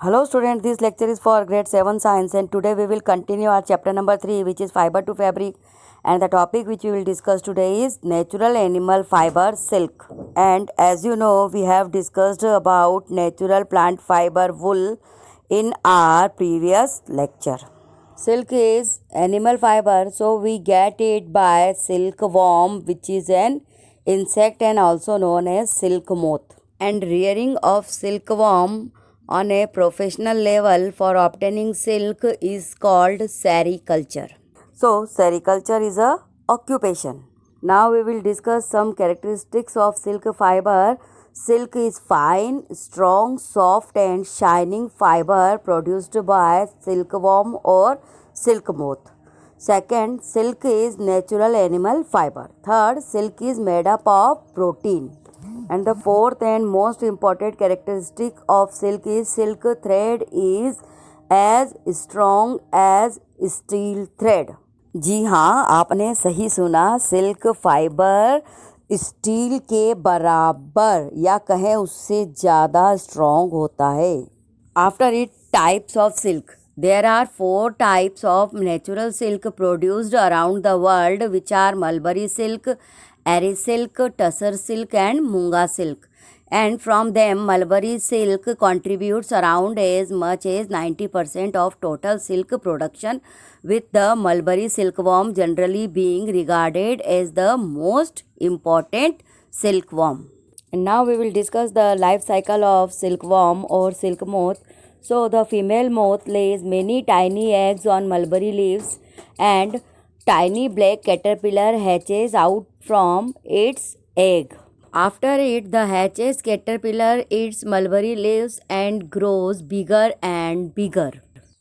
Hello students, this lecture is for grade 7 science and today we will continue our chapter number 3 which is fiber to fabric, and the topic which we will discuss today is natural animal fiber silk. And as you know, we have discussed about natural plant fiber wool in our previous lecture. Silk is animal fiber, so we get it by silkworm, which is an insect and also known as silk moth. And rearing of silkworm on a professional level for obtaining silk is called sericulture. So, sericulture is a occupation. Now we will discuss some characteristics of silk fiber. Silk is fine, strong, soft and shining fiber produced by silkworm or silk moth. Second, silk is natural animal fiber. Third, silk is made up of protein. And the fourth and most important characteristic of silk is silk thread is as strong as steel thread. जी हाँ, आपने सही सुना, silk fibre steel के बराबर या कहें उससे ज़्यादा स्ट्रॉन्ग होता है. After it types of silk. There are 4 types of natural silk produced around the world, which are mulberry silk, Ari silk, tussar silk and munga silk. And from them, mulberry silk contributes around as much as 90% of total silk production, with the mulberry silkworm generally being regarded as the most important silkworm. And now we will discuss the life cycle of silkworm or silk moth. So the female moth lays many tiny eggs on mulberry leaves and tiny black caterpillar hatches out from its egg. After it, the hatched caterpillar eats mulberry leaves and grows bigger and bigger.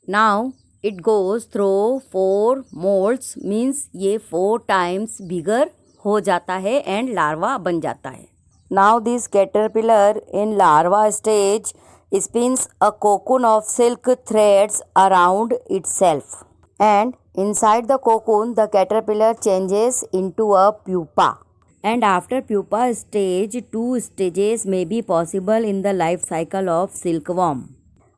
Now it goes through 4 molts, means ये 4 times bigger हो जाता है and larva बन जाता है. Now this caterpillar in larva stage spins a cocoon of silk threads around itself, and inside the cocoon the caterpillar changes into a pupa. And after pupa stage, 2 stages may be possible in the life cycle of silkworm.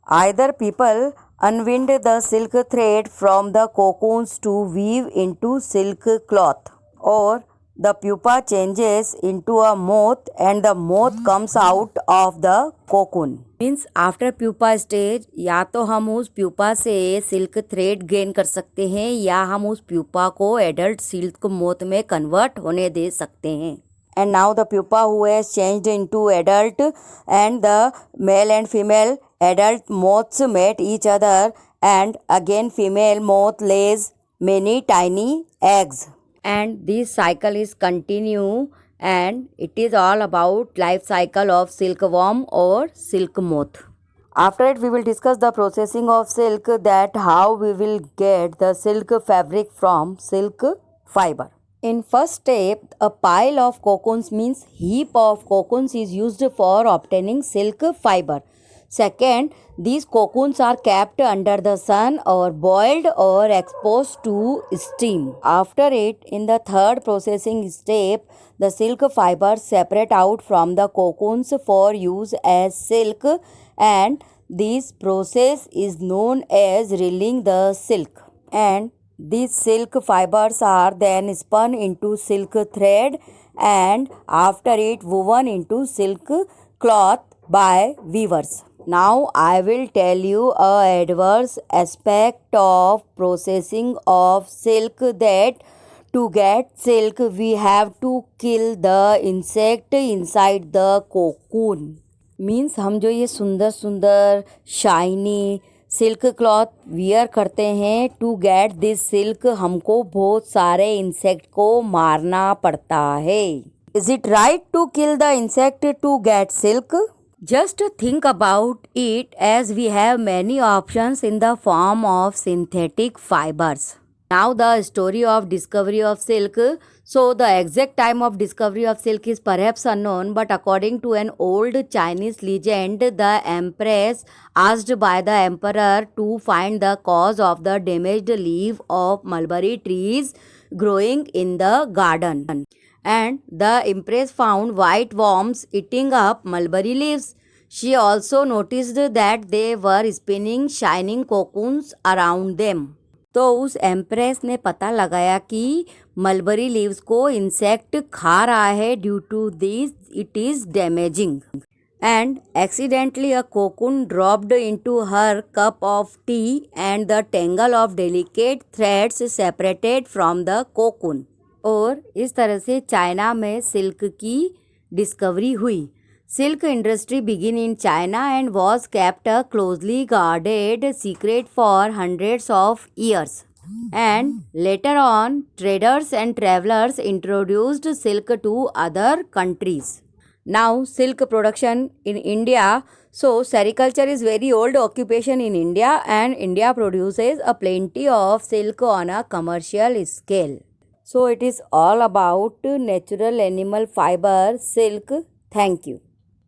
Either people unwind the silk thread from the cocoons to weave into silk cloth, or the pupa changes into a moth and the moth comes out of the cocoon. Means after pupa stage, या तो हम उस pupa से silk thread gain कर सकते हैं या हम उस प्यूपा को एडल्ट सिल्क मोथ में कन्वर्ट होने दे सकते हैं. And now the pupa who has changed into adult and the male and female adult moths met each other, and again female moth lays many tiny eggs. And this cycle is continue, and it is all about life cycle of silkworm or silk moth. After it we will discuss the processing of silk, that how we will get the silk fabric from silk fiber. In first step, a pile of cocoons, means heap of cocoons, is used for obtaining silk fiber. Second, these cocoons are kept under the sun or boiled or exposed to steam. After it, in the third processing step, the silk fibers separate out from the cocoons for use as silk, and this process is known as reeling the silk. And these silk fibers are then spun into silk thread and after it woven into silk cloth by weavers. Now I will tell you a adverse aspect of processing of silk, that to get silk we have to kill the insect inside the cocoon. Means हम जो ये सुंदर सुंदर shiny silk cloth wear करते हैं, to get this silk हमको बहुत सारे इंसेक्ट को मारना पड़ता है. Is it right to kill the insect to get silk? Just think about it, as we have many options in the form of synthetic fibers. Now the story of discovery of silk. So the exact time of discovery of silk is perhaps unknown, but according to an old Chinese legend, the empress asked by the emperor to find the cause of the damaged leaf of mulberry trees growing in the garden. And the empress found white worms eating up mulberry leaves. She also noticed that they were spinning shining cocoons around them. तो उस empress ने पता लगाया कि mulberry leaves को insect खा रहा है. Due to this it is damaging. And accidentally a cocoon dropped into her cup of tea and the tangle of delicate threads separated from the cocoon. और इस तरह से चाइना में सिल्क की डिस्कवरी हुई. Silk industry began in China and was kept a closely guarded secret for hundreds of years. And later on, traders and travelers introduced silk to other countries. Now silk production in India. So sericulture is very old occupation in India, and India produces a plenty of silk on a commercial scale. So it is all about natural animal fiber silk. Thank you.